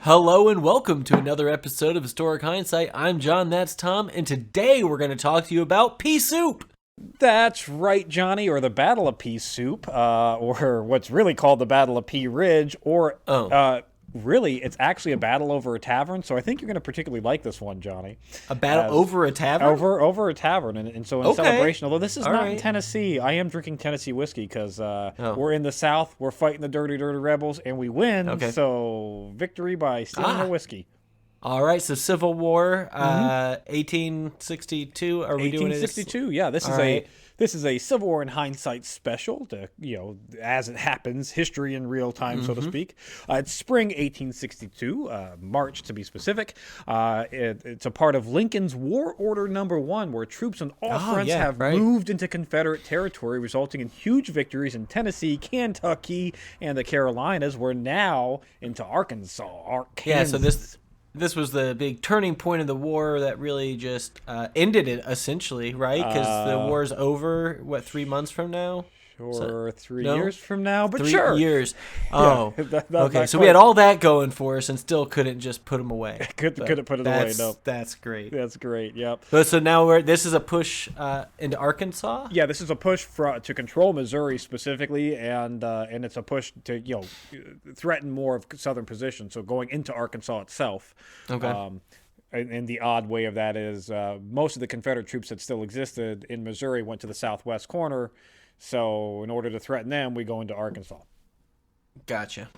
Hello and welcome to another episode of Historic Hindsight. I'm John, that's Tom, and today we're going to talk to you about pea soup. That's right, Johnny, or the Battle of Pea Soup, or what's really called the Battle of Pea Ridge, or really, it's actually a battle over a tavern, so I think you're going to particularly like this one, Johnny. A battle over a tavern? Over a tavern, and so in celebration, although this is not in right. Tennessee, I am drinking Tennessee whiskey because we're in the South, we're fighting the dirty rebels, and we win, so victory by stealing their whiskey. All right, so Civil War, 1862. Are we doing it? 1862. Yeah, this is a Civil War in Hindsight special. To, as it happens, history in real time, so to speak. It's spring 1862, March to be specific. It's a part of Lincoln's War Order Number 1, where troops on all fronts have moved into Confederate territory, resulting in huge victories in Tennessee, Kentucky, and the Carolinas. We're now into Arkansas. Yeah, so this was the big turning point of the war that really just ended it, essentially, right? Because the war's over, 3 months from now? Or 3 years from now, but 3 years. Oh, yeah, okay. So we had all that going for us and still couldn't just put them away. Couldn't put it away, no. That's great. That's great, yep. So now this is a push into Arkansas? Yeah, this is a push to control Missouri specifically, and it's a push to, threaten more of southern positions, so going into Arkansas itself. Okay. And the odd way of that is most of the Confederate troops that still existed in Missouri went to the southwest corner. So in order to threaten them, we go into Arkansas. Gotcha.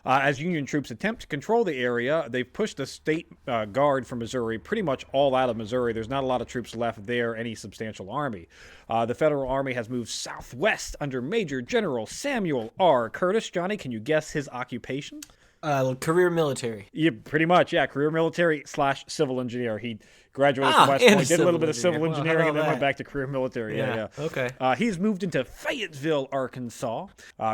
As Union troops attempt to control the area, they've pushed the state guard from Missouri pretty much all out of Missouri. There's not a lot of troops left there, any substantial army. The Federal Army has moved southwest under Major General Samuel R. Curtis. Johnny, can you guess his occupation? Career military. Yeah, pretty much, yeah. Career military / civil engineer. He graduated from West Point, did a little bit of civil engineering, and then went back to career military. Yeah. Okay. He's moved into Fayetteville, Arkansas.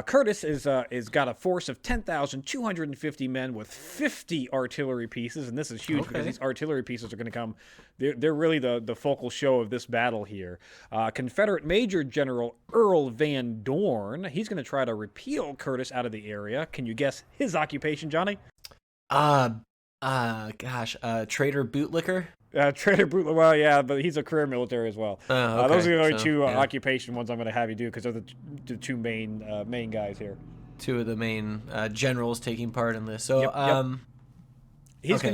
Curtis is got a force of 10,250 men with 50 artillery pieces, and this is huge because these artillery pieces are going to come. They're really the focal show of this battle here. Confederate Major General Earl Van Dorn. He's going to try to repeal Curtis out of the area. Can you guess his occupation, Johnny? Trader bootlicker. Trader Brutal. Well, yeah, but he's a career military as well. Those are the only two occupation ones I'm going to have you do because they're the two main guys here. Two of the main generals taking part in this. So,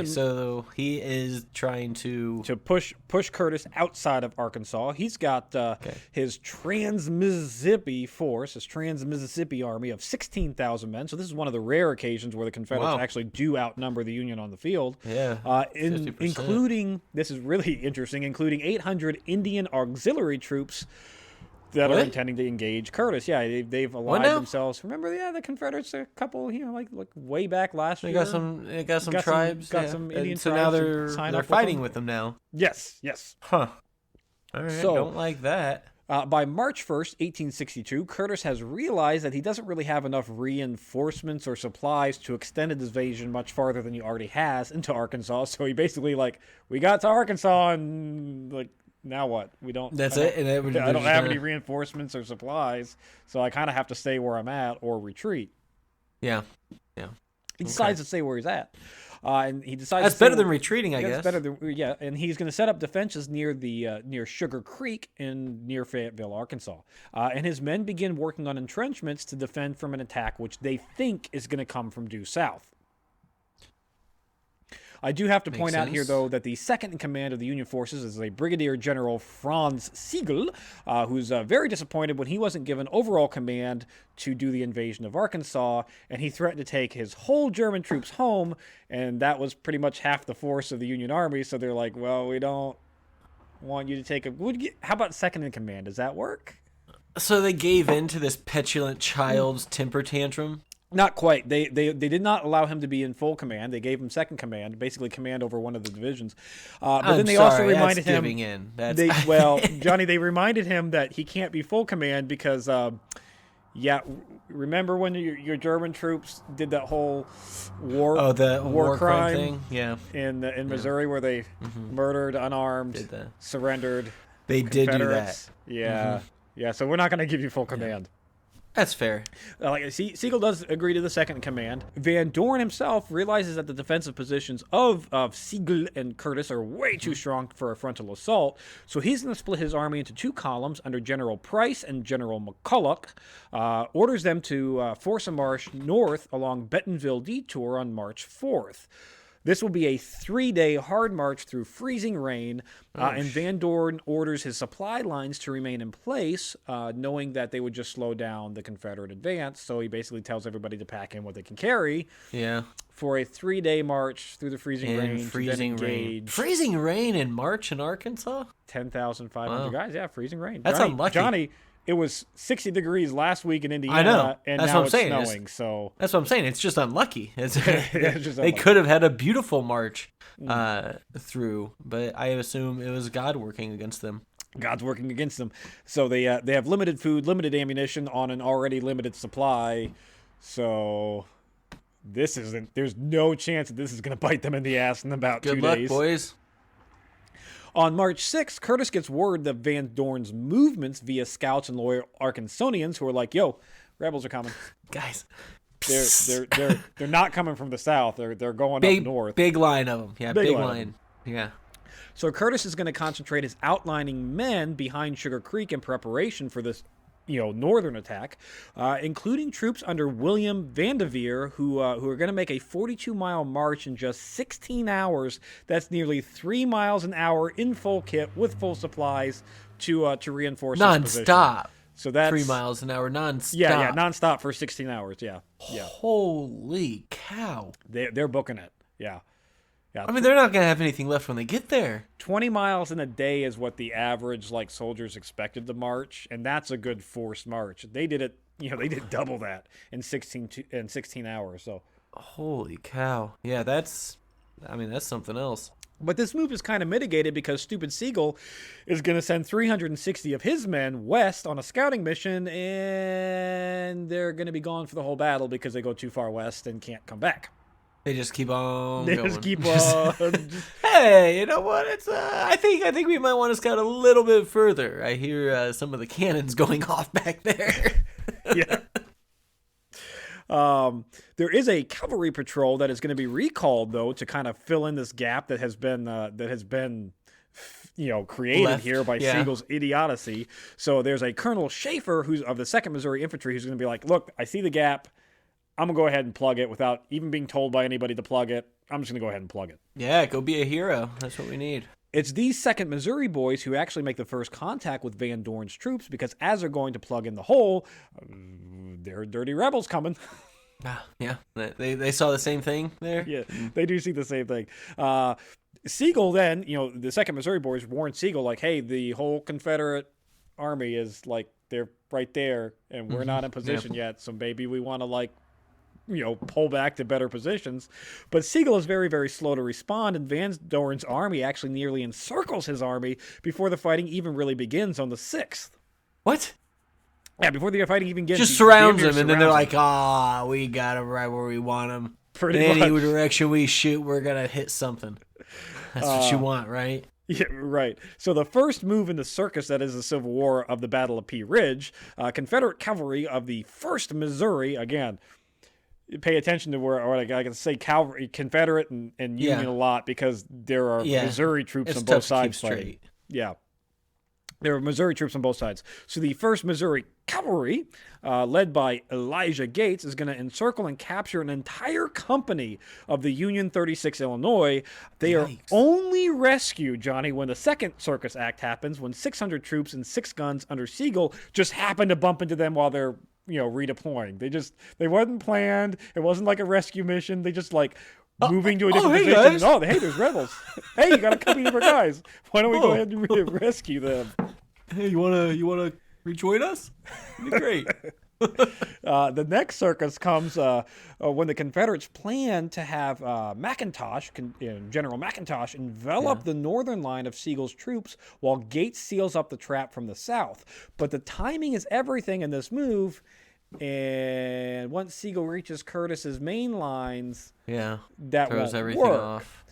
so he is trying to push Curtis outside of Arkansas. He's got his Trans-Mississippi force, his Trans-Mississippi army of 16,000 men. So this is one of the rare occasions where the Confederates actually do outnumber the Union on the field. Yeah, including, this is really interesting, including 800 Indian auxiliary troops that are intending to engage Curtis. Yeah, they've allied themselves. Remember, the Confederates, a couple, like way back last year. They got some tribes. Got some Indian so tribes. So now they're fighting with them now. Yes. Huh. All right, so, don't like that. By March 1st, 1862, Curtis has realized that he doesn't really have enough reinforcements or supplies to extend his invasion much farther than he already has into Arkansas. So he basically, we got to Arkansas and, now what? We don't. That's it. And I don't have any reinforcements or supplies, so I kind of have to stay where I'm at or retreat. Yeah. He decides to stay where he's at, and he decides that's better than retreating, I guess. That's better than And he's going to set up defenses near Sugar Creek near Fayetteville, Arkansas. And his men begin working on entrenchments to defend from an attack which they think is going to come from due south. I do have to point out here, though, that the second in command of the Union forces is a Brigadier General Franz Sigel, who's very disappointed when he wasn't given overall command to do the invasion of Arkansas, and he threatened to take his whole German troops home, and that was pretty much half the force of the Union Army, so they're like, well, we don't want you to take how about second in command? Does that work? So they gave in to this petulant child's temper tantrum? Not quite. They did not allow him to be in full command. They gave him second command, basically command over one of the divisions. But then they also reminded him. Giving in. Johnny, they reminded him that he can't be full command because, remember when your German troops did that whole war crime thing? Yeah. In Missouri where they murdered unarmed, surrendered. They did do that. Yeah. Yeah. So we're not going to give you full command. That's fair. Sigel does agree to the second in command. Van Dorn himself realizes that the defensive positions of Sigel and Curtis are way too strong for a frontal assault, so he's going to split his army into 2 columns under General Price and General McCulloch, orders them to force a march north along Bentonville Detour on March 4th. This will be a 3-day hard march through freezing rain, and Van Dorn orders his supply lines to remain in place, knowing that they would just slow down the Confederate advance. So he basically tells everybody to pack in what they can carry. Yeah. For a 3-day march through the freezing rain. Freezing rain. Freezing rain in March in Arkansas? 10,500 guys. Yeah, freezing rain. That's unlucky. Johnny, it was 60 degrees last week in Indiana. I know. And that's now what I'm saying. Snowing. So that's what I'm saying. It's just unlucky. They They could have had a beautiful march through, but I assume it was God working against them. God's working against them. So they have limited food, limited ammunition on an already limited supply. So there's no chance that this is going to bite them in the ass in about 2 days. Good luck, boys. On March 6th, Curtis gets word of Van Dorn's movements via scouts and loyal Arkansonians who are like, "Yo, rebels are coming, guys." They're not coming from the south. They're going up north. Big line of them. Yeah, big line. Yeah. So Curtis is going to concentrate his outlining men behind Sugar Creek in preparation for this, northern attack, including troops under William Vanderveer, who are going to make a 42-mile march in just 16 hours. That's nearly 3 miles an hour in full kit with full supplies to reinforce his position. Non-stop. So that's 3 miles an hour non-stop. Yeah, non-stop for 16 hours. Yeah. Holy cow! They're booking it. Yeah. I mean, they're not going to have anything left when they get there. 20 miles in a day is what the average soldiers expected to march, and that's a good forced march. They did it, they did double that in 16 hours. So, holy cow! Yeah, that's something else. But this move is kind of mitigated because stupid Sigel is going to send 360 of his men west on a scouting mission, and they're going to be gone for the whole battle because they go too far west and can't come back. They just keep on. Hey, you know what? It's I think we might want to scout a little bit further. I hear some of the cannons going off back there. Yeah. There is a cavalry patrol that is going to be recalled though to kind of fill in this gap that has been created here by Sigel's idiocy. So there's a Colonel Schaefer who's of the 2nd Missouri Infantry who's going to be like, "Look, I see the gap. I'm going to go ahead and plug it without even being told by anybody to plug it. I'm just going to go ahead and plug it." Yeah, go be a hero. That's what we need. It's these 2nd Missouri boys who actually make the first contact with Van Dorn's troops because as they're going to plug in the hole, there are dirty rebels coming. Yeah, they saw the same thing there? Yeah, they do see the same thing. Sigel then, the 2nd Missouri boys warned Sigel like, "Hey, the whole Confederate army is they're right there and we're not in position yet, so maybe we want to pull back to better positions." But Sigel is very, very slow to respond, and Van Dorn's army actually nearly encircles his army before the fighting even really begins on the 6th. What? Yeah, before the fighting even begins. Just surrounds him, and then they're like, we got him right where we want him. Any direction we shoot, we're going to hit something. That's what you want, right? Yeah, right. So the first move in the circus that is the Civil War of the Battle of Pea Ridge, Confederate cavalry of the 1st Missouri, again, pay attention to where I can say cavalry, Confederate and Union a lot because there are Missouri troops on both sides fighting. Yeah. There are Missouri troops on both sides. So the 1st Missouri Cavalry, led by Elijah Gates, is going to encircle and capture an entire company of the Union 36 Illinois. They are only rescued, Johnny, when the 2nd Circus Act happens, when 600 troops and 6 guns under Sigel just happen to bump into them while they're redeploying. They wasn't planned. It wasn't like a rescue mission. They just moving to a different position. Guys. Hey, there's rebels. Hey, you got a couple of our guys. Why don't we go ahead and rescue them? Hey, you wanna rejoin us? It'd be great. The next circus comes when the Confederates plan to have General McIntosh envelop the northern line of Sigel's troops while Gates seals up the trap from the south. But the timing is everything in this move. And once Sigel reaches Curtis's main lines, that throws won't everything work. off.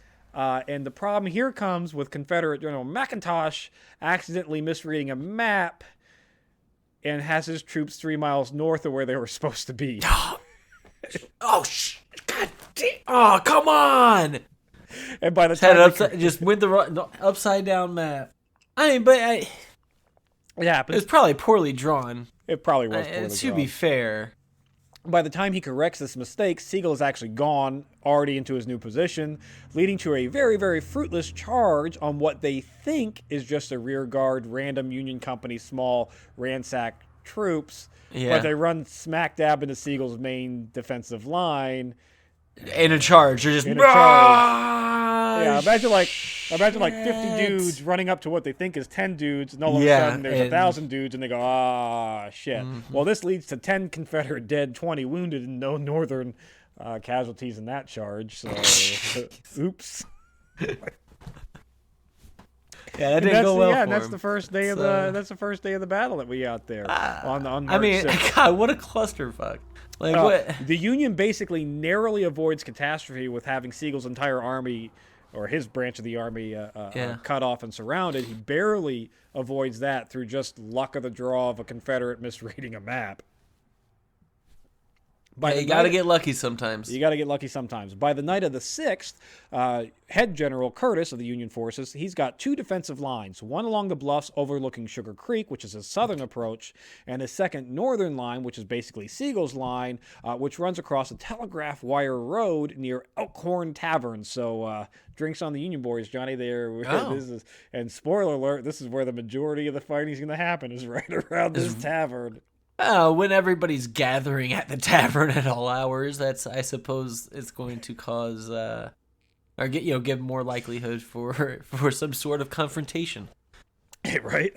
And the problem here comes with Confederate General McIntosh accidentally misreading a map and has his troops 3 miles north of where they were supposed to be. God damn. Oh, come on. And by the time just went the upside down map. I mean, but it happens. It's probably poorly drawn. It probably was poorly drawn. To be fair. By the time he corrects this mistake, Sigel is actually gone, already into his new position, leading to a very, very fruitless charge on what they think is just a rear guard, random Union Company, small ransack troops. Yeah. But they run smack dab into Sigel's main defensive line. In a charge. You're just... Yeah, imagine like 50 dudes running up to what they think is 10 dudes, and all of a sudden there's 1,000 dudes, and they go, shit. Mm-hmm. Well, this leads to 10 Confederate dead, 20 wounded, and no Northern casualties in that charge. So, oops. Yeah, that didn't go well for and that's him. the first day of the first day of the battle that we got there on March I mean, 6th. God, what a clusterfuck. Like what? The Union basically narrowly avoids catastrophe with having Sigel's entire army, or his branch of the army, cut off and surrounded. He barely avoids that through just luck of the draw of a Confederate misreading a map. You got to get lucky sometimes. You got to get lucky sometimes. By the night of the 6th, Head General Curtis of the Union forces, he's got 2 defensive lines, one along the bluffs overlooking Sugar Creek, which is his southern approach, and his second northern line, which is basically Sigel's line, which runs across a telegraph wire road near Elkhorn Tavern. So drinks on the Union boys, Johnny. And spoiler alert, this is where the majority of the fighting is going to happen, is right around this tavern. When everybody's gathering at the tavern at all hours, that's, I suppose, it's going to cause give more likelihood for some sort of confrontation. Right.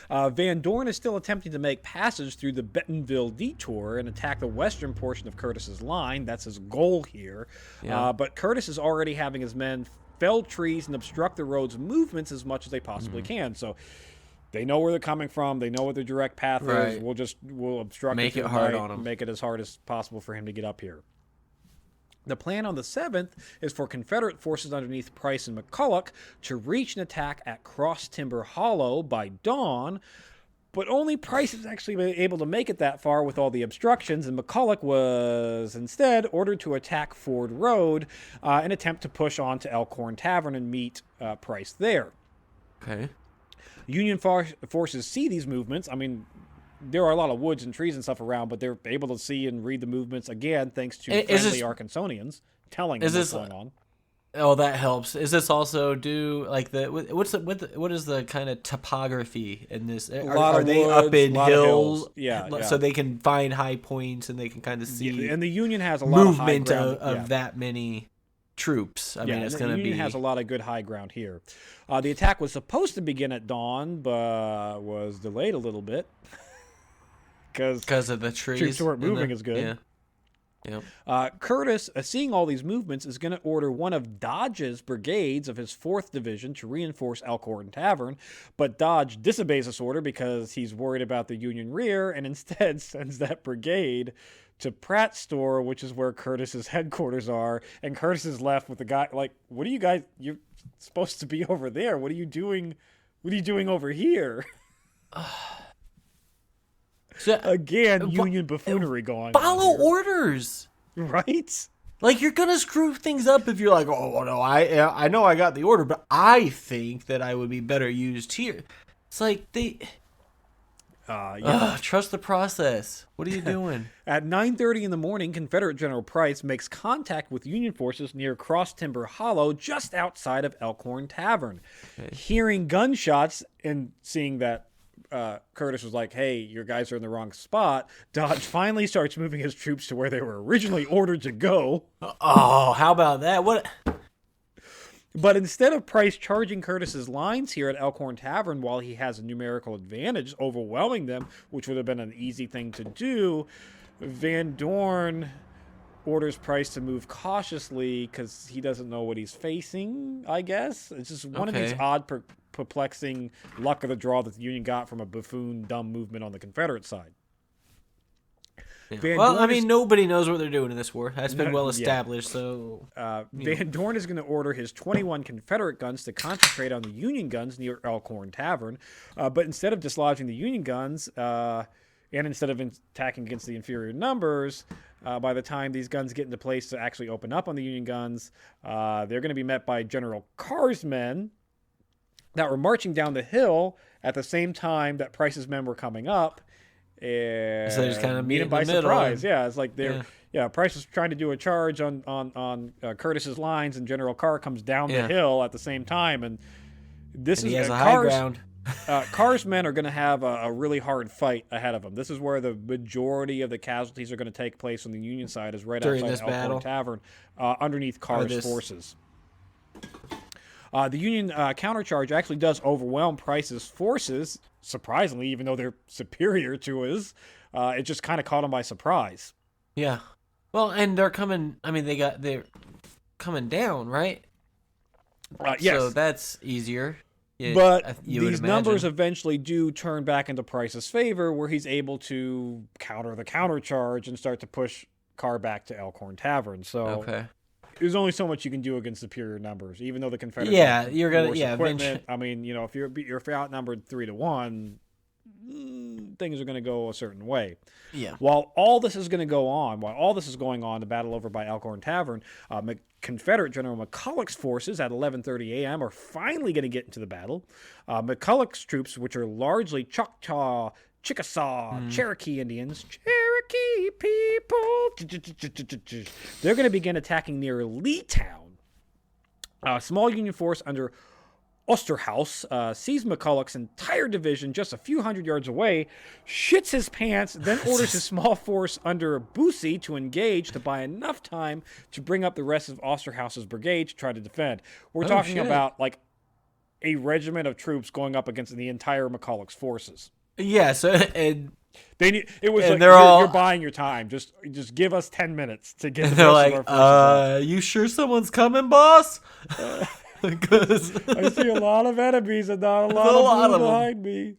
Van Dorn is still attempting to make passage through the Bentonville detour and attack the western portion of Curtis's line. That's his goal here. Yeah. But Curtis is already having his men fell trees and obstruct the road's movements as much as they possibly can. So they know where they're coming from. They know what their direct path is. We'll obstruct Make it hard on him. Make it as hard as possible for him to get up here. The plan on the 7th is for Confederate forces underneath Price and McCulloch to reach and attack at Cross Timber Hollow by dawn, but only Price is actually able to make it that far with all the obstructions, and McCulloch was instead ordered to attack Ford Road and attempt to push on to Elkhorn Tavern and meet Price there. Okay. Union forces see these movements. I mean, there are a lot of woods and trees and stuff around, but they're able to see and read the movements, again, thanks to friendly Arkansonians telling them what's going on. Oh, that helps. Is this also due, like, what is the kind of topography in this? Are they up in hills? Yeah. So they can find high points and they can kind of see. Yeah, and the Union has a lot of high ground of that many troops. I mean, it's going to be. The Union has a lot of good high ground here. The attack was supposed to begin at dawn, but was delayed a little bit because of the trees. Troops weren't moving as good. Yeah. Yep. Curtis, seeing all these movements, is going to order one of Dodge's brigades of his 4th Division to reinforce Elkhorn Tavern, but Dodge disobeys this order because he's worried about the Union rear and instead sends that brigade to Pratt's store, which is where Curtis's headquarters are, and Curtis is left with the guy like, what are you guys, you're supposed to be over there. What are you doing over here? So, again, Union buffoonery going on. Follow orders. Right? Like, you're going to screw things up if you're like, oh, no, I know I got the order, but I think that I would be better used here. It's like, trust the process. What are you doing? At 9:30 in the morning, Confederate General Price makes contact with Union forces near Cross Timber Hollow, just outside of Elkhorn Tavern. Okay. Hearing gunshots and seeing that Curtis was like, hey, your guys are in the wrong spot, Dodge finally starts moving his troops to where they were originally ordered to go. Oh, how about that? What? But instead of Price charging Curtis's lines here at Elkhorn Tavern while he has a numerical advantage, overwhelming them, which would have been an easy thing to do, Van Dorn orders Price to move cautiously because he doesn't know what he's facing, I guess. It's just one of these odd, perplexing luck of the draw that the Union got from a buffoon, dumb movement on the Confederate side. Yeah. Van Well, I Dorn mean, nobody knows what they're doing in this war. That's been well Yeah. established. So Van Dorn is going to order his 21 Confederate guns to concentrate on the Union guns near Elkhorn Tavern. But instead of dislodging the Union guns, and instead of attacking against the inferior numbers, by the time these guns get into place to actually open up on the Union guns, they're going to be met by General Carr's men that were marching down the hill at the same time that Price's men were coming up. And So they just kind of meet him in by the middle surprise. and- Yeah, it's like Price was trying to do a charge on Curtis's lines, and General Carr comes down the hill at the same time, and this And is he has a high ground. Carr's men are going to have a really hard fight ahead of them. This is where the majority of the casualties are going to take place on the Union side, is right During outside this Elkhorn battle? Tavern, underneath Carr's forces. The Union countercharge actually does overwhelm Price's forces, surprisingly, even though they're superior to his. It just kind of caught him by surprise. Yeah. Well, and they're coming. I mean, they're coming down, right? Yes. So that's easier. Yeah, But you would these numbers imagine. eventually do turn back into Price's favor, where he's able to counter the countercharge and start to push Carr back to Elkhorn Tavern. So Okay. there's only so much you can do against superior numbers, even though the Confederates Yeah, have you're gonna- worse yeah, equipment. eventually- I mean, if you're outnumbered 3-1, things are going to go a certain way. Yeah. While all this is going on, the battle over by Elkhorn Tavern, Confederate General McCulloch's forces at 11:30 a.m. are finally going to get into the battle. McCulloch's troops, which are largely Choctaw, Chickasaw, Cherokee Indians, Cherokee people, they're going to begin attacking near Leetown. A small Union force under Osterhaus sees McCulloch's entire division just a few hundred yards away, shits his pants, then orders his small force under Busey to engage to buy enough time to bring up the rest of Osterhaus's brigade to try to defend. We're talking shit. about like a regiment of troops going up against the entire McCulloch's forces. Yeah. So and They need, it was And like they're you're all- buying your time. Just give us 10 minutes to get the they're rest like, of our forces up. you sure someone's coming, boss? Because I see a lot of enemies and not a There's lot a of lot blue of 'em. behind me.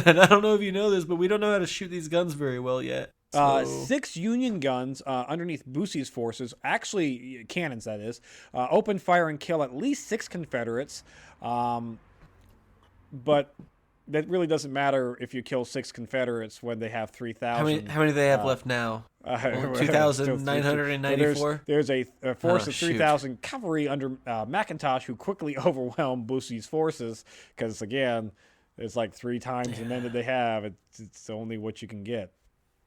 and I don't know if you know this, but we don't know how to shoot these guns very well yet. So, 6 Union guns underneath Busey's forces, actually cannons that is, open fire and kill at least 6 Confederates. But that really doesn't matter if you kill 6 Confederates when they have 3,000. how many do they have left now? Well, 2,994? There's a force Oh, of shoot. 3,000 cavalry under McIntosh who quickly overwhelm Busey's forces because, again, it's like 3 times the men that they have. It's only what you can get.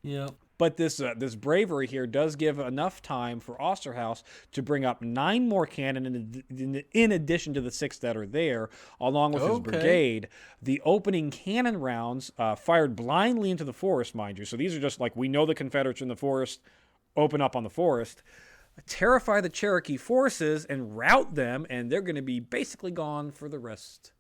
Yep. But this bravery here does give enough time for Osterhaus to bring up 9 more cannon in addition to the 6 that are there, along with his Okay. brigade. The opening cannon rounds fired blindly into the forest, mind you. So these are just like, we know the Confederates are in the forest, open up on the forest, terrify the Cherokee forces and rout them, and they're going to be basically gone for the rest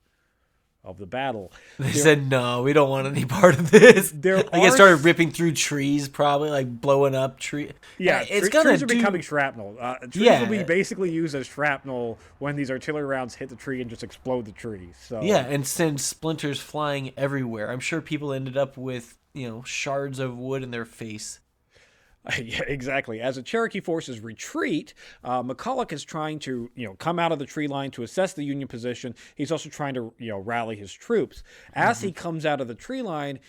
of the battle. They said, no, we don't want any part of this. There I guess are- started ripping through trees, probably, like blowing up trees. Yeah, it's gonna trees are do- becoming shrapnel. Trees Yeah. will be basically used as shrapnel when these artillery rounds hit the tree and just explode the tree. So Yeah, and send splinters flying everywhere. I'm sure people ended up with, shards of wood in their face. Yeah, exactly. As the Cherokee forces retreat, McCulloch is trying to, come out of the tree line to assess the Union position. He's also trying to, rally his troops. As he comes out of the tree line,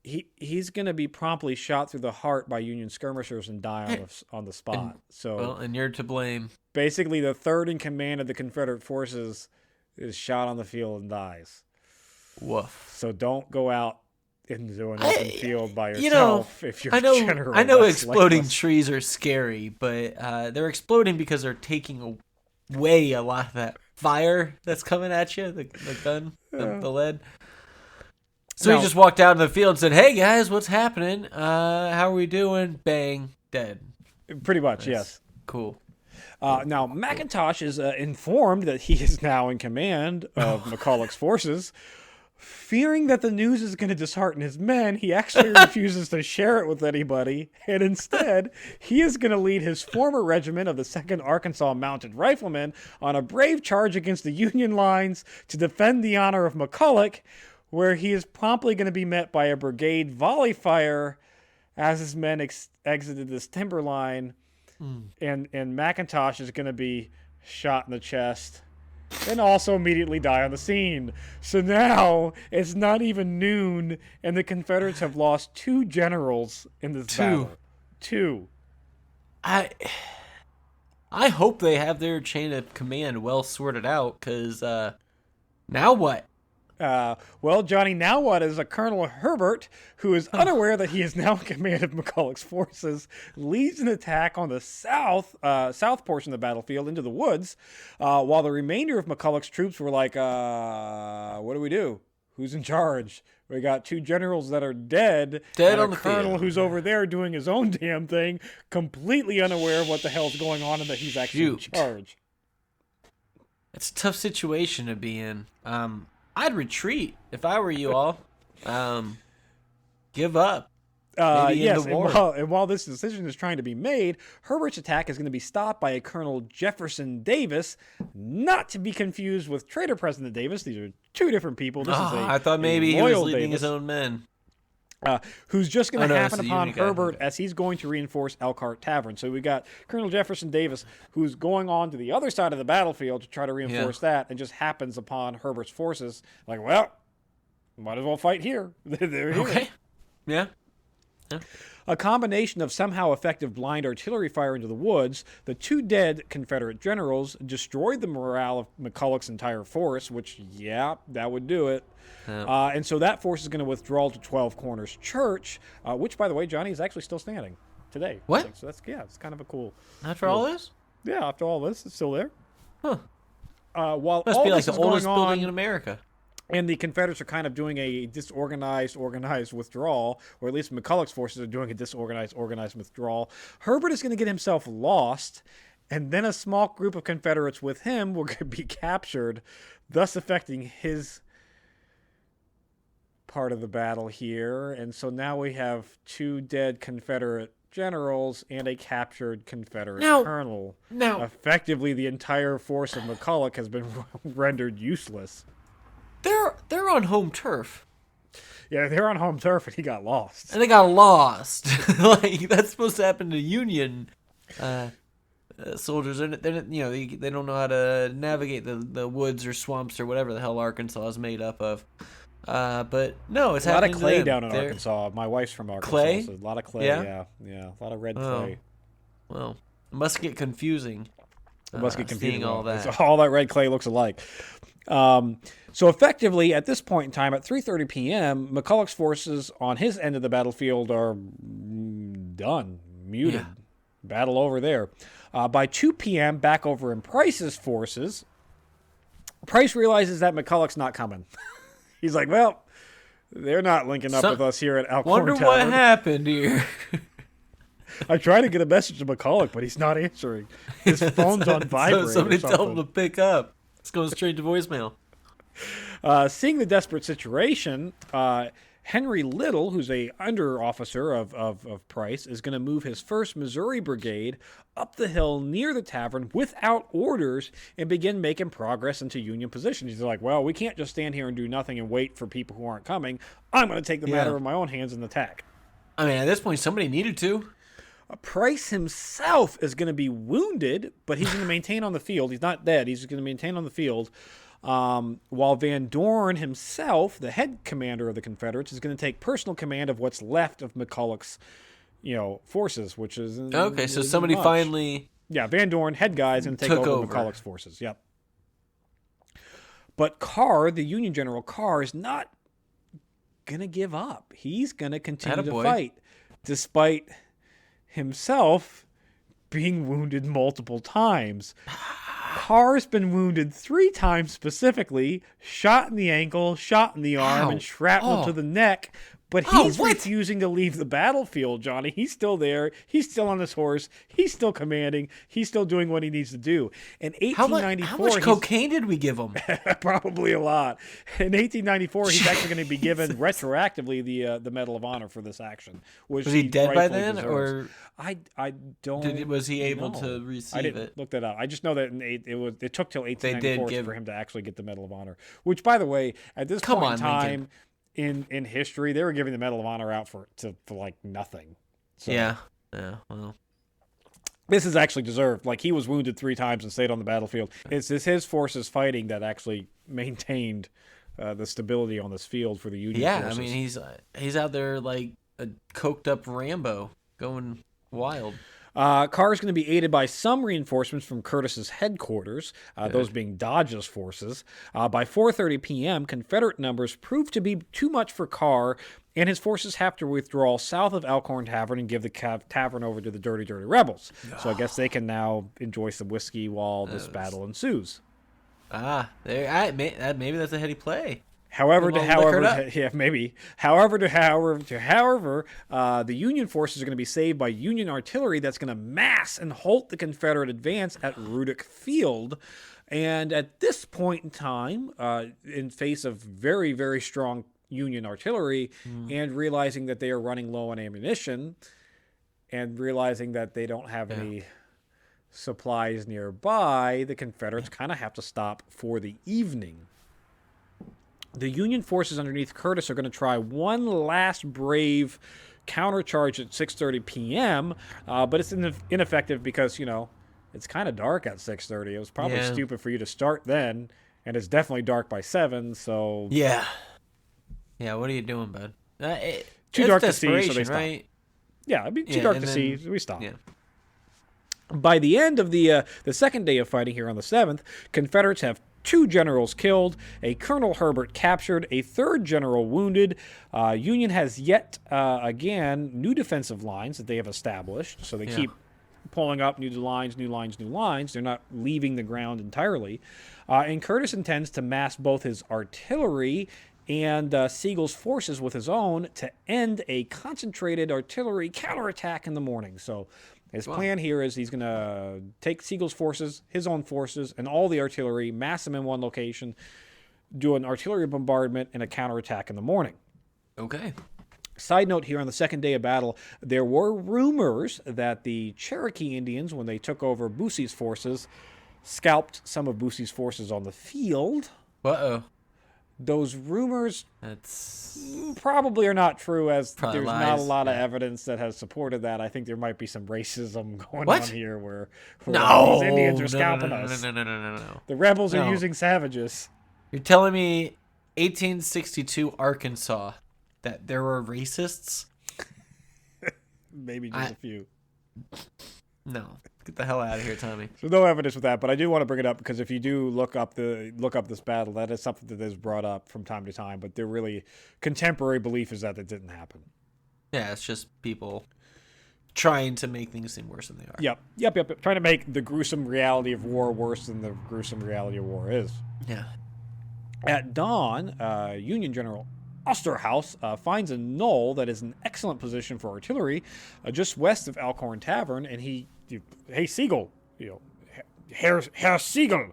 he's going to be promptly shot through the heart by Union skirmishers and die on the spot. So And you're to blame. basically, the third in command of the Confederate forces is shot on the field and dies. Woof. So don't go out into an open field by yourself if you're I know, general. I know That's exploding lifeless. trees are scary, but they're exploding because they're taking away a lot of that fire that's coming at you, the gun, the lead. So Now- he just walked out in the field and said, "Hey guys, what's happening? How are we doing?" Bang, dead. Pretty much, yes. Cool. Now, McIntosh is informed that he is now in command of McCulloch's forces. Fearing that the news is going to dishearten his men, he actually refuses to share it with anybody, and instead, he is going to lead his former regiment of the 2nd Arkansas Mounted Riflemen on a brave charge against the Union lines to defend the honor of McCulloch, where he is promptly going to be met by a brigade volley fire as his men exited this timberline, and McIntosh is going to be shot in the chest and also immediately die on the scene. So now it's not even noon, and the Confederates have lost 2 generals in this battle. 2. I hope they have their chain of command well sorted out, because now what? Well, Johnny, now what is a Colonel Herbert, who is unaware that he is now in command of McCulloch's forces, leads an attack on the south portion of the battlefield into the woods, while the remainder of McCulloch's troops were like, what do we do? Who's in charge? We got 2 generals that are dead and on a the colonel field. who's over there doing his own damn thing, completely unaware of what the hell's going on and that he's actually in charge. It's a tough situation to be in. I'd retreat if I were you all. Give up. Yes, and while this decision is trying to be made, Herbert's attack is going to be stopped by a Colonel Jefferson Davis, not to be confused with Traitor President Davis. These are 2 different people. This is I thought maybe he was leading his own men. Who's just going to happen upon Union guy. Herbert as he's going to reinforce Elkhorn Tavern. So we got Colonel Jefferson Davis, who's going on to the other side of the battlefield to try to reinforce that, and just happens upon Herbert's forces. Like, well, might as well fight here. They're here. Okay. Yeah. A combination of somehow effective blind artillery fire into the woods, the 2 dead Confederate generals destroyed the morale of McCulloch's entire force, which, yeah, that would do it. And so that force is going to withdraw to 12 Corners Church, which, by the way, Johnny, is actually still standing today. What? So that's, it's kind of a cool... After all this? Yeah, after all this, it's still there. Huh. While Must all be like this the is oldest going building on, in America. and the Confederates are kind of doing a organized withdrawal, or at least McCulloch's forces are doing a organized withdrawal. Herbert is going to get himself lost, and then a small group of Confederates with him will be captured, thus affecting his part of the battle here. And so now we have 2 dead Confederate generals and a captured Confederate colonel. Now, effectively, the entire force of McCulloch has been rendered useless. they're on home turf. Yeah, they're on home turf, and he got lost. And they got lost. Like, that's supposed to happen to Union soldiers. They don't know how to navigate the woods or swamps or whatever the hell Arkansas is made up of. But no, it's a lot of happening clay to them. down in Arkansas. My wife's from Arkansas. Clay? So a lot of clay. Yeah? Yeah, a lot of red clay. Well, it must get confusing. It must get confusing. Seeing all that. All that red clay looks alike. So effectively, at this point in time, at 3:30 p.m., McCulloch's forces on his end of the battlefield are done, muted. Yeah. Battle over there. By 2 p.m., back over in Price's forces, Price realizes that McCulloch's not coming. He's like, well, they're not linking up with us here at Elkhorn Wonder Tavern. what happened here. I tried to get a message to McCulloch, but he's not answering. His phone's on vibrate. Somebody tell him to pick up. It's going straight to voicemail. Seeing the desperate situation, Henry Little, who's a under officer of Price, is going to move his 1st Missouri Brigade up the hill near the tavern without orders and begin making progress into Union positions. He's like, well, we can't just stand here and do nothing and wait for people who aren't coming. I'm going to take the matter in my own hands and attack. I mean, at this point, somebody needed to. Price himself is going to be wounded, but he's going to maintain on the field. He's not dead. He's going to maintain on the field. While Van Dorn himself, the head commander of the Confederates, is going to take personal command of what's left of McCulloch's, forces, which is Okay, so somebody much. finally... Yeah, Van Dorn, head guy, is going to take over McCulloch's forces. Yep. But Carr, the Union General Carr, is not going to give up. He's going to continue to fight, despite himself being wounded multiple times. Carr's been wounded 3 times specifically, shot in the ankle, shot in the arm, and shrapnel to the neck. But he's refusing to leave the battlefield, Johnny. He's still there. He's still on his horse. He's still commanding. He's still doing what he needs to do. In 1894, how much cocaine did we give him? Probably a lot. In 1894, he's actually going to be given retroactively the Medal of Honor for this action. Was he dead by then, deserves. I don't. Was he able to receive I didn't look that up. I just know that it took till 1894 for him to actually get the Medal of Honor. Which, by the way, at this point in time in history, they were giving the Medal of Honor out for like nothing. So Yeah. Well. this is actually deserved. Like, he was wounded 3 times and stayed on the battlefield. It's his forces fighting that actually maintained the stability on this field for the Union forces. I mean, he's out there like a coked up Rambo going wild. Carr is going to be aided by some reinforcements from Curtis's headquarters, those being Dodge's forces. By 4:30 p.m., Confederate numbers proved to be too much for Carr, and his forces have to withdraw south of Elkhorn Tavern and give the tavern over to the Dirty Rebels. So I guess they can now enjoy some whiskey while this battle ensues. Maybe that's a heady play. However, the Union forces are going to be saved by Union artillery that's going to mass and halt the Confederate advance at Rudick Field. And at this point in time, in face of very, very strong Union artillery, and realizing that they are running low on ammunition, and realizing that they don't have any supplies nearby, the Confederates kind of have to stop for the evening. The Union forces underneath Curtis are going to try one last brave countercharge at 6:30 p.m., but it's ineffective because, it's kind of dark at 6:30. It was probably stupid for you to start then, and it's definitely dark by 7, so... Yeah, what are you doing, bud? Too dark to see, so they stop. Right? Yeah, it'd be too dark to see, so we stop. Yeah. By the end of the second day of fighting here on the 7th, Confederates have 2 generals killed, a Colonel Herbert captured, a 3rd general wounded. Union has yet again new defensive lines that they have established, so they keep pulling up new lines. They're not leaving the ground entirely. And Curtis intends to mass both his artillery and Sigel's forces with his own to end a concentrated artillery counterattack in the morning. So his plan here is he's going to take Sigel's forces, his own forces, and all the artillery, mass them in one location, do an artillery bombardment, and a counterattack in the morning. Okay. Side note here, on the second day of battle, there were rumors that the Cherokee Indians, when they took over Boosie's forces, scalped some of Boosie's forces on the field. Uh-oh. Those rumors That's probably are not true, as probably there's lies. not a lot of evidence that has supported that. I think there might be some racism going on here where no, these Indians are scalping us. No. The rebels are using savages. You're telling me 1862 Arkansas that there were racists? Maybe just a few. No. Get the hell out of here, Tommy. So no evidence with that, but I do want to bring it up because if you do look up this battle, that is something that is brought up from time to time, but their really contemporary belief is that it didn't happen. Yeah, it's just people trying to make things seem worse than they are. Yep. Trying to make the gruesome reality of war worse than the gruesome reality of war is. Yeah. At dawn, Union General Osterhaus finds a knoll that is an excellent position for artillery just west of Elkhorn Tavern, and hey, Sigel, Herr Sigel,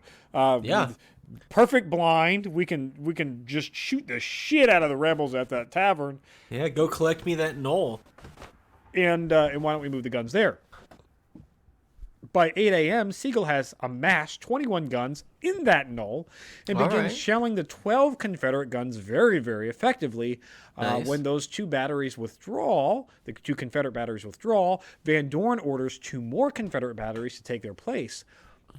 perfect blind. We can just shoot the shit out of the rebels at that tavern. Yeah, go collect me that knoll. And why don't we move the guns there? By 8 a.m., Sigel has amassed 21 guns in that knoll and begins shelling the 12 Confederate guns very, very effectively. Nice. When those 2 batteries withdraw, the 2 Confederate batteries withdraw, Van Dorn orders 2 more Confederate batteries to take their place.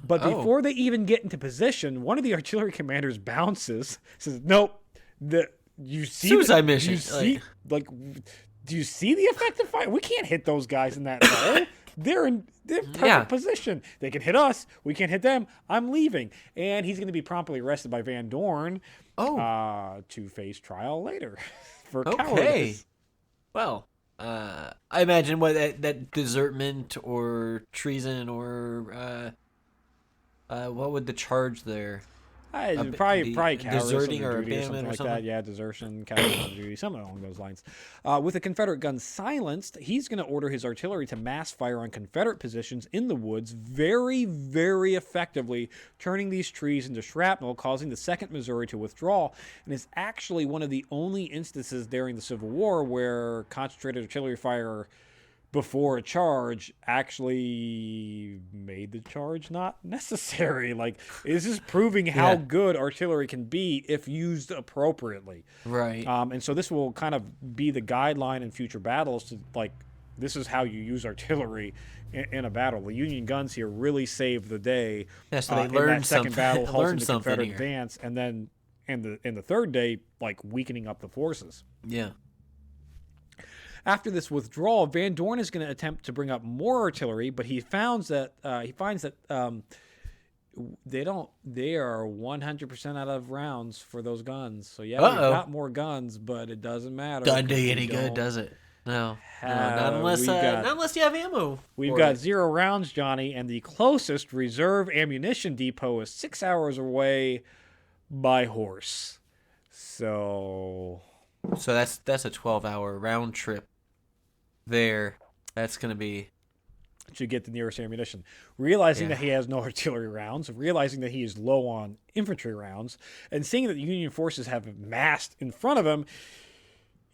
But before they even get into position, one of the artillery commanders bounces, says, "Nope, you see suicide mission. Do you see the effective fire? We can't hit those guys in that knoll. They're in perfect position. They can hit us. We can't hit them. I'm leaving." And he's going to be promptly arrested by Van Dorn to face trial later for cowardice. Well, I imagine that desertment or treason or what would the charge there? Probably cowardice deserting or or duty or abandonment something or like something? that. Yeah, desertion, cowardice under duty, something along those lines. With the Confederate guns silenced, he's going to order his artillery to mass fire on Confederate positions in the woods very, very effectively, turning these trees into shrapnel, causing the 2nd Missouri to withdraw, and is actually one of the only instances during the Civil War where concentrated artillery fire before a charge actually made the charge not necessary. Like, this is proving how good artillery can be if used appropriately. Right. And so this will kind of be the guideline in future battles to, like, This is how you use artillery in a battle. The Union guns here really saved the day. Yeah, so they in learned that second something. battle, halting learned the something Confederate here. advance, and then in the third day, like weakening up the forces. Yeah. After this withdrawal, Van Dorn is going to attempt to bring up more artillery, but he finds that they are 100% out of rounds for those guns. So yeah, we've got more guns, but it doesn't matter. Doesn't do you any good, does it? No, not unless you have ammo. We've got 0 rounds, Johnny, and the closest reserve ammunition depot is 6 hours away by horse. So that's a 12-hour round trip. There, that's gonna be to get the nearest ammunition. Realizing that he has no artillery rounds, realizing that he is low on infantry rounds, and seeing that the Union forces have massed in front of him,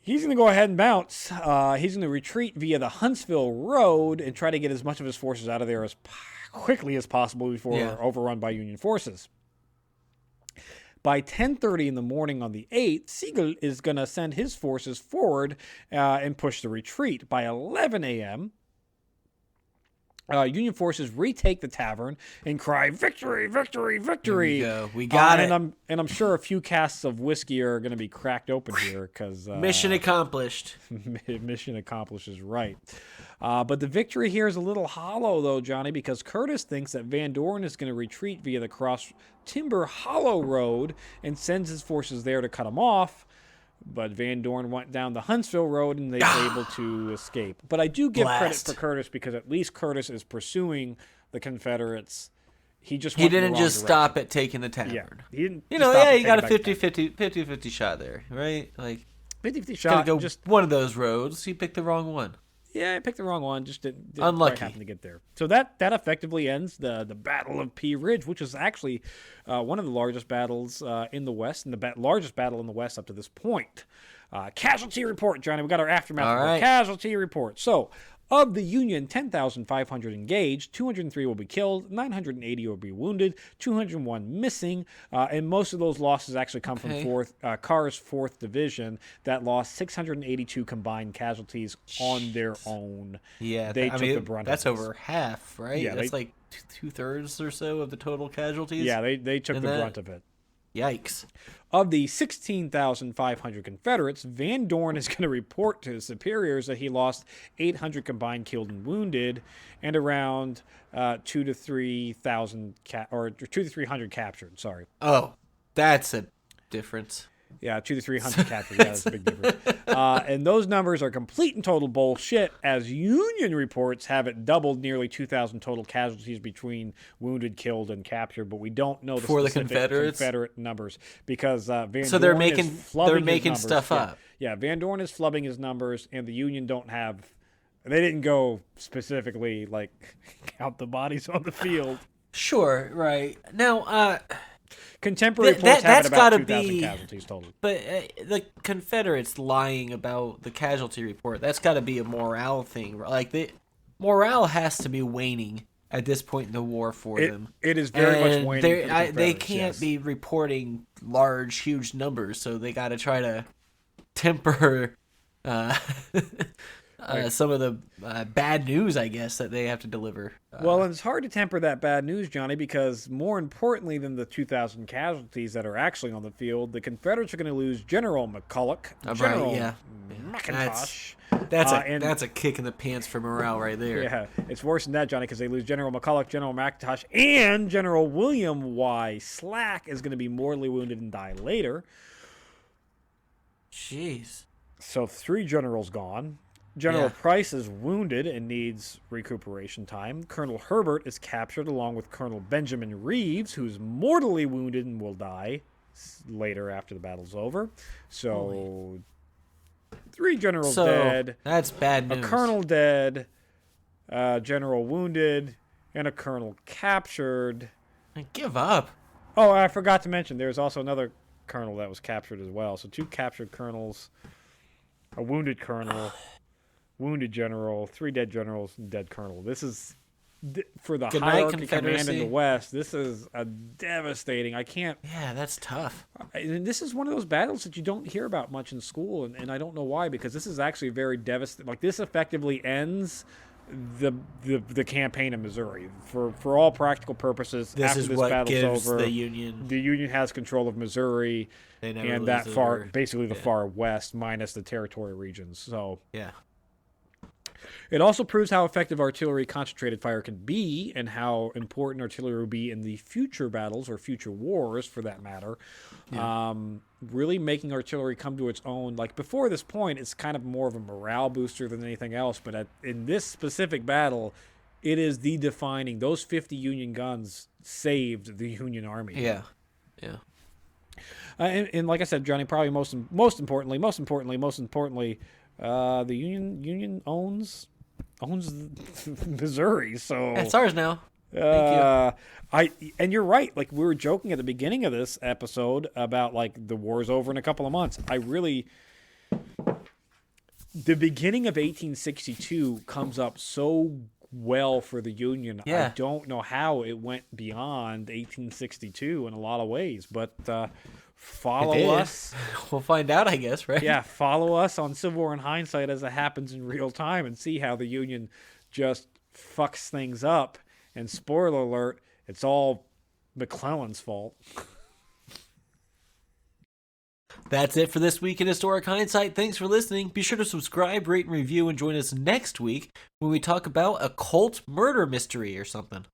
he's going to go ahead and bounce. He's going to retreat via the Huntsville Road and try to get as much of his forces out of there as quickly as possible before overrun by Union forces. By 10:30 in the morning on the 8th, Sigel is going to send his forces forward and push the retreat. By 11 a.m., Union forces retake the tavern and cry, "Victory! Victory! Victory!" There we got it. And I'm sure a few casks of whiskey are going to be cracked open here because mission accomplished. Mission accomplished is right. But the victory here is a little hollow, though, Johnny, because Curtis thinks that Van Dorn is going to retreat via the Cross Timber Hollow Road and sends his forces there to cut him off. But Van Dorn went down the Huntsville Road, and they were able to escape. But I do give credit for Curtis, because at least Curtis is pursuing the Confederates. He didn't just stop at taking the tavern. Yeah, he didn't. He got a 50-50 shot there, right? Like 50-50 shot. Go just one of those roads. He picked the wrong one. Yeah, I picked the wrong one. Just didn't Unlucky. quite happen to get there. So that effectively ends the Battle of Pea Ridge, which is actually one of the largest battles in the West, and the largest battle in the West up to this point. Casualty report, Johnny. We got our aftermath report. Right. Casualty report. So, of the Union, 10,500 engaged, 203 will be killed, 980 will be wounded, 201 missing, and most of those losses actually come from Carr's 4th Division that lost 682 combined casualties on their own. Yeah, they took the brunt that's of this. over half, right? Yeah, that's like 2/3 or so of the total casualties. Yeah, they took the brunt of it. Yikes. Of the 16,500 Confederates, Van Dorn is going to report to his superiors that he lost 800 combined killed and wounded, and around 2,000 to 3,000 or 200 to 300 captured. Sorry. Oh, that's a difference. Yeah, 200 to 300 captured. Yeah, that's a big difference. And those numbers are complete and total bullshit, as Union reports have it doubled nearly 2,000 total casualties between wounded, killed, and captured. But we don't know the specific Confederate numbers because Van Dorn they're is making stuff up. Yeah, Van Dorn is flubbing his numbers, and the Union don't have. They didn't go specifically like count the bodies on the field. Sure, right now. Contemporary reports have about 2,000 be, casualties total. But the Confederates lying about the casualty report, that's got to be a morale thing. Like, the morale has to be waning at this point in the war for them. It is very much waning for the Confederates, they can't be reporting huge numbers, so they got to try to temper some of the bad news, I guess, that they have to deliver. Well, it's hard to temper that bad news, Johnny, because more importantly than the 2,000 casualties that are actually on the field, the Confederates are going to lose General McCulloch, General McIntosh. That's a kick in the pants for morale right there. Yeah, it's worse than that, Johnny, because they lose General McCulloch, General McIntosh, and General William Y. Slack is going to be mortally wounded and die later. Jeez. So 3 generals gone. General Price is wounded and needs recuperation time. Colonel Herbert is captured along with Colonel Benjamin Reeves, who's mortally wounded and will die later after the battle's over. So 3 generals dead. That's bad news. A colonel dead, a general wounded, and a colonel captured. Give up. Oh, I forgot to mention, there's also another colonel that was captured as well. So 2 captured colonels, a wounded colonel, wounded general, 3 dead generals, and dead colonel. This is for the Good night, hierarchy command in Confederacy. the West, this is a devastating. I can't. Yeah, that's tough. And this is one of those battles that you don't hear about much in school, and I don't know why, because this is actually very devastating. Like, this effectively ends the campaign in Missouri for all practical purposes. This after is this what battle's gives over, the Union. the Union has control of Missouri They never and lose that far, over. basically the Yeah. far west minus the territory regions. So Yeah. it also proves how effective artillery concentrated fire can be, and how important artillery will be in the future battles or future wars, for that matter. Yeah. Really making artillery come to its own. Like, before this point, it's kind of more of a morale booster than anything else. But in this specific battle, it is the defining. Those 50 Union guns saved the Union Army. Yeah. Yeah. And like I said, Johnny, probably most importantly, the Union owns Missouri. So It's ours now. Thank you. And you're right. Like, we were joking at the beginning of this episode about, like, the war's over in a couple of months. The beginning of 1862 comes up so well for the Union. Yeah. I don't know how it went beyond 1862 in a lot of ways, but follow us. We'll find out, I guess, right? Yeah, follow us on Civil War in Hindsight as it happens in real time, and see how the Union just fucks things up. And spoiler alert, it's all McClellan's fault. That's it for this week in Historic Hindsight. Thanks for listening. Be sure to subscribe, rate, and review, and join us next week when we talk about a cult murder mystery or something.